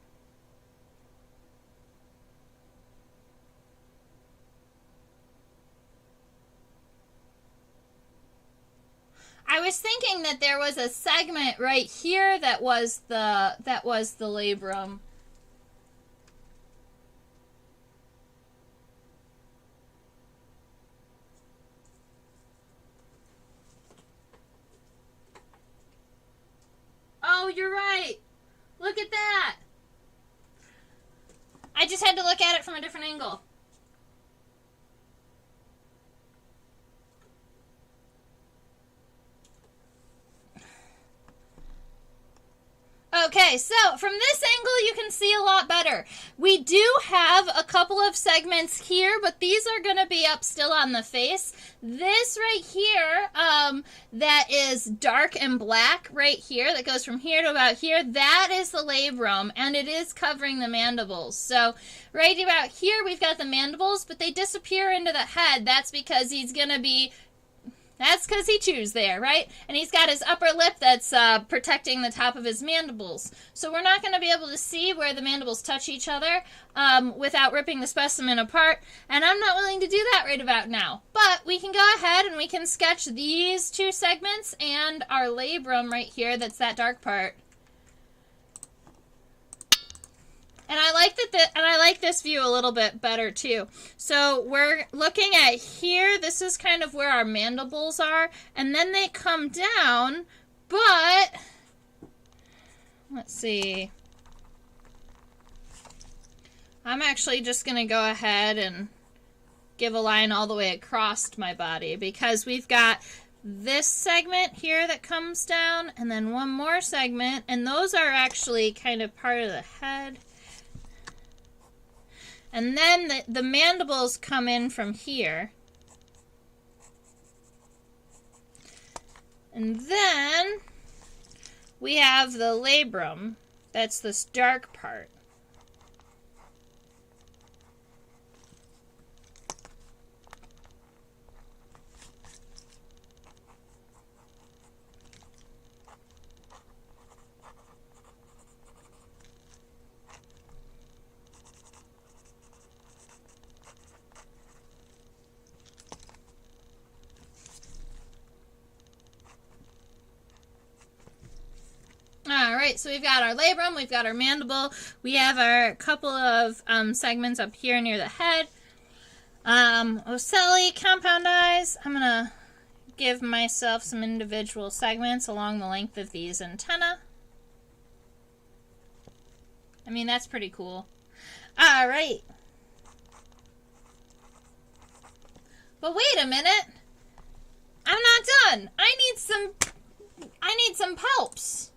I was thinking that there was a segment right here that was the labrum. Oh, you're right. Look at that. I just had to look at it from a different angle. Okay, so from this angle you can see a lot better. We do have a couple of segments here, but these are going to be up still on the face. This right here, that is dark and black right here, that goes from here to about here, that is the labrum, and it is covering the mandibles. So right about here we've got the mandibles, but they disappear into the head. That's because he's going to be... That's because he chews there, right? And he's got his upper lip that's protecting the top of his mandibles. So we're not going to be able to see where the mandibles touch each other without ripping the specimen apart. And I'm not willing to do that right about now. But we can go ahead and we can sketch these two segments and our labrum right here, that's that dark part. And I like and I like this view a little bit better too. So we're looking at here. This is kind of where our mandibles are, and then they come down. But let's see. I'm actually just going to go ahead and give a line all the way across my body because we've got this segment here that comes down, and then one more segment, and those are actually kind of part of the head. And then the mandibles come in from here. And then we have the labrum. That's this dark part. Alright, so we've got our labrum, we've got our mandible, we have our couple of segments up here near the head. Ocelli, compound eyes. I'm going to give myself some individual segments along the length of these antennae. I mean, that's pretty cool. Alright. But wait a minute. I'm not done. I need some palps.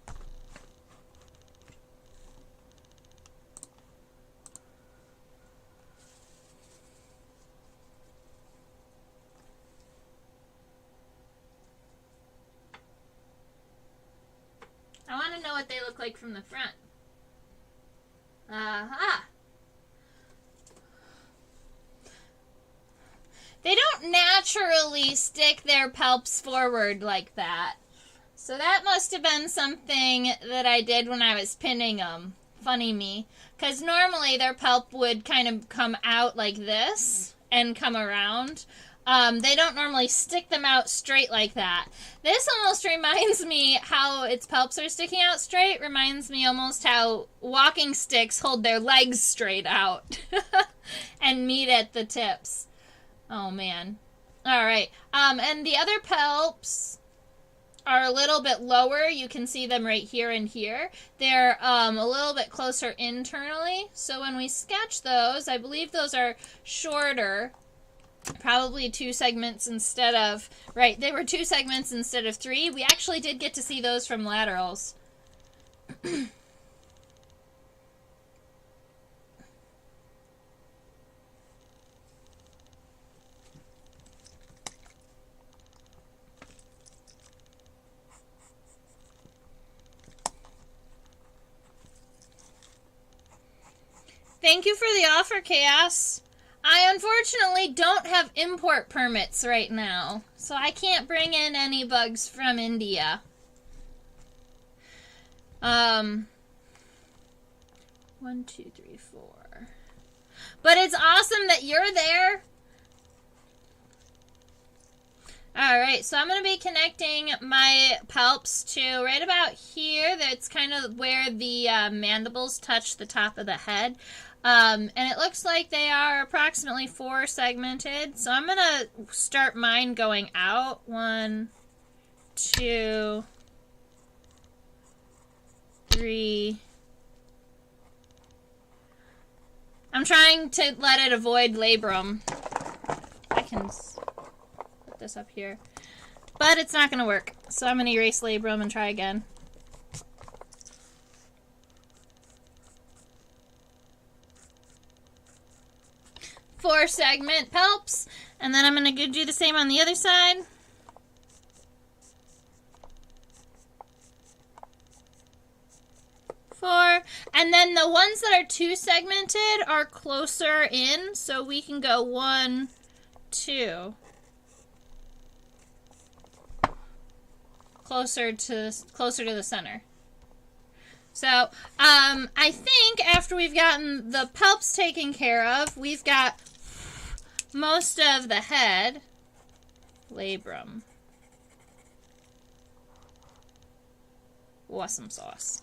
I want to know what they look like from the front. They don't naturally stick their palps forward like that. So that must have been something that I did when I was pinning them. Funny me. Because normally their palp would kind of come out like this and come around. They don't normally stick them out straight like that. This almost reminds me how its palps are sticking out straight. Reminds me almost how walking sticks hold their legs straight out and meet at the tips. Oh, man. All right. And the other palps are a little bit lower. You can see them right here and here. They're a little bit closer internally. So when we sketch those, I believe those are shorter. Probably 2 segments instead of... Right, they were 2 segments instead of 3. We actually did get to see those from laterals. Thank you for the offer, Chaos. I unfortunately don't have import permits right now, so I can't bring in any bugs from India. 1, 2, 3, 4. But it's awesome that you're there. Alright, so I'm going to be connecting my palps to right about here. That's kind of where the mandibles touch the top of the head. And it looks like they are approximately 4 segmented. So I'm going to start mine going out. 1, 2, 3. I'm trying to let it avoid labrum. I can put this up here. But it's not going to work. So I'm going to erase labrum and try again. Four segment palps, and then I'm going to do the same on the other side. Four, and then the ones that are 2 segmented are closer in, so we can go 1, 2. Closer to the center. So, I think after we've gotten the palps taken care of, we've got most of the head. Labrum. Awesome sauce.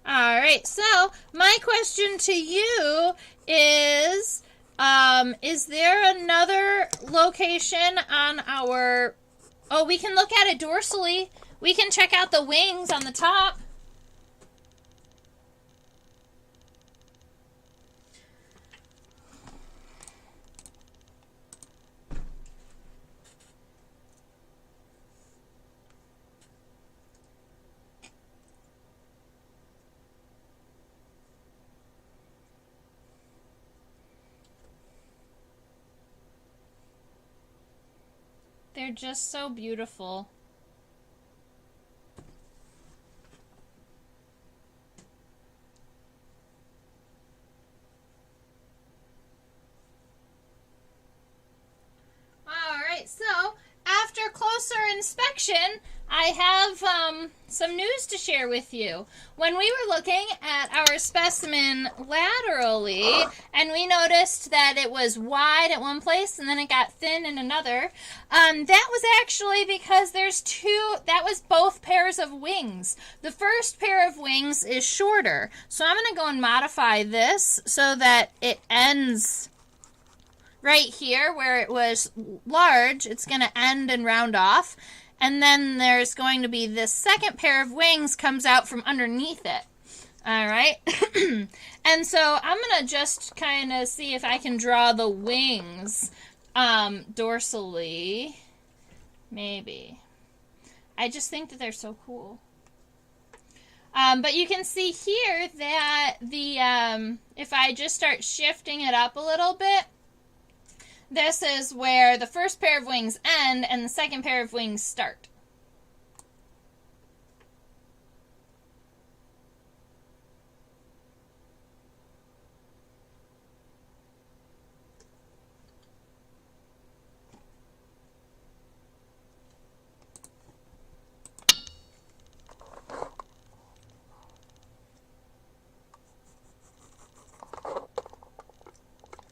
Alright, so my question to you is there another location on our... Oh, we can look at it dorsally. We can check out the wings on the top. They're just so beautiful. Alright, so after closer inspection, I have some news to share with you. When we were looking at our specimen laterally, and we noticed that it was wide at one place and then it got thin in another, that was actually because that was both pairs of wings. The first pair of wings is shorter, so I'm going to go and modify this so that it ends right here where it was large. It's going to end and round off. And then there's going to be this second pair of wings comes out from underneath it. Alright? And so I'm going to just kind of see if I can draw the wings dorsally. Maybe. I just think that they're so cool. But you can see here that the if I just start shifting it up a little bit, this is where the first pair of wings end and the second pair of wings start.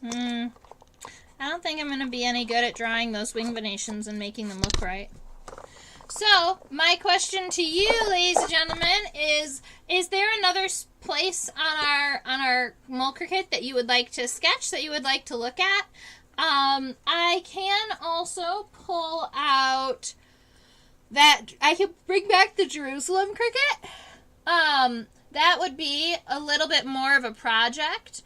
I don't think I'm going to be any good at drawing those wing venations and making them look right. So, my question to you, ladies and gentlemen, is there another place on our mole cricket that you would like to sketch, that you would like to look at? I can also pull out that I could bring back the Jerusalem cricket. That would be a little bit more of a project.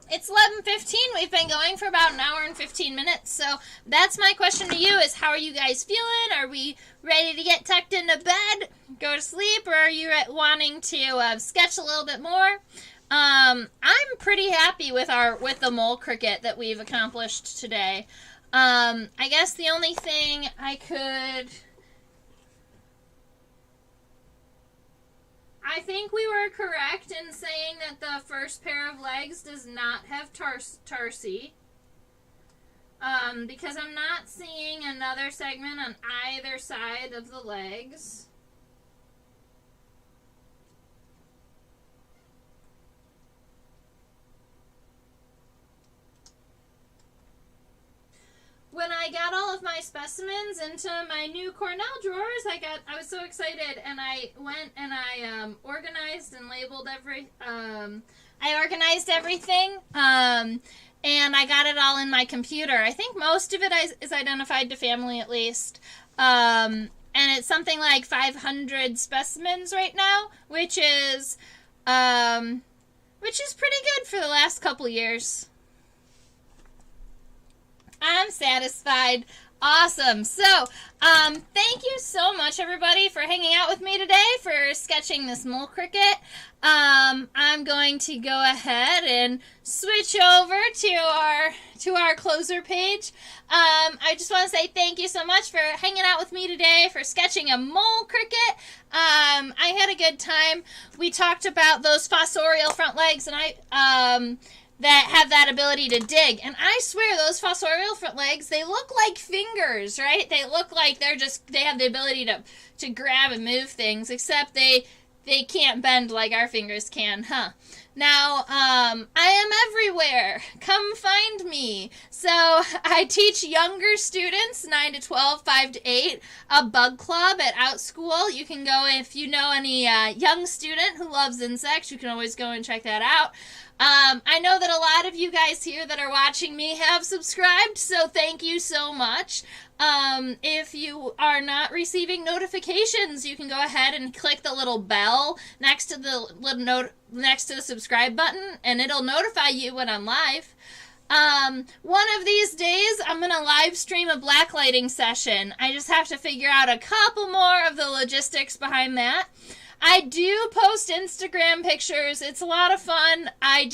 It's 11:15. We've been going for about an hour and 15 minutes. So that's my question to you is, how are you guys feeling? Are we ready to get tucked into bed, go to sleep, or are you wanting to sketch a little bit more? I'm pretty happy with the mole cricket that we've accomplished today. I guess the only thing I think we were correct in saying that the first pair of legs does not have tarsi. Because I'm not seeing another segment on either side of the legs. When I got all of my specimens into my new Cornell drawers, I was so excited, and I went and I organized and labeled I organized everything, and I got it all in my computer. I think most of it is identified to family, at least, and it's something like 500 specimens right now, which is pretty good for the last couple years. I'm satisfied. Awesome. So, thank you so much, everybody, for hanging out with me today for sketching this mole cricket. I'm going to go ahead and switch over to our closer page. I just want to say thank you so much for hanging out with me today for sketching a mole cricket. I had a good time. We talked about those fossorial front legs, and that have that ability to dig. And I swear those fossorial front legs, they look like fingers, right? They look like they have the ability to grab and move things, except they can't bend like our fingers can, huh? Now, I am everywhere. Come find me. So, I teach younger students, 9 to 12, 5 to 8, a bug club at OutSchool. You can go, if you know any young student who loves insects, you can always go and check that out. I know that a lot of you guys here that are watching me have subscribed, so thank you so much. If you are not receiving notifications, you can go ahead and click the little bell next to the subscribe button, and it'll notify you when I'm live. One of these days, I'm going to live stream a blacklighting session. I just have to figure out a couple more of the logistics behind that. I do post Instagram pictures. It's a lot of fun. I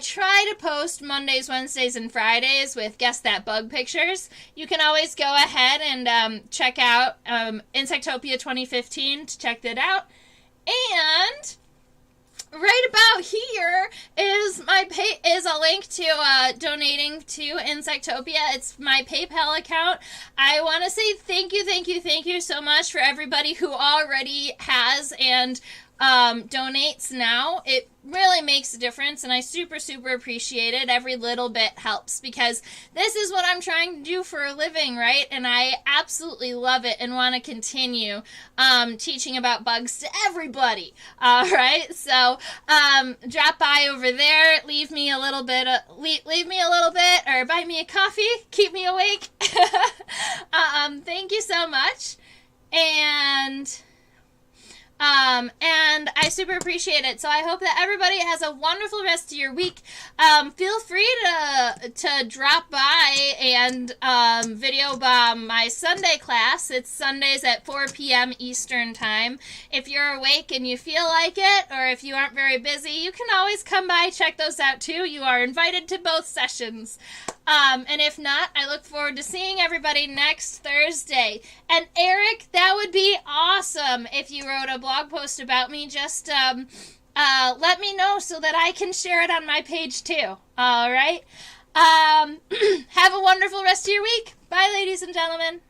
try to post Mondays, Wednesdays, and Fridays with Guess That Bug pictures. You can always go ahead and check out Insectopia 2015 to check that out. And right about here is a link to donating to Insectopia. It's my PayPal account. I want to say thank you so much for everybody who already has and donates now. It really makes a difference, and I super appreciate it. Every little bit helps, because this is what I'm trying to do for a living, right? And I absolutely love it and want to continue teaching about bugs to everybody. All right, so drop by over there, leave me a little bit, or buy me a coffee, keep me awake. Thank you so much, and I super appreciate it. So I hope that everybody has a wonderful rest of your week. Feel free to drop by and video bomb my Sunday class. It's Sundays at 4 p.m. Eastern Time. If you're awake and you feel like it, or if you aren't very busy, you can always come by, check those out too. You are invited to both sessions. And if not, I look forward to seeing everybody next Thursday. And Eric, that would be awesome if you wrote a blog post about me. Just let me know so that I can share it on my page too. All right. Have a wonderful rest of your week. Bye, ladies and gentlemen.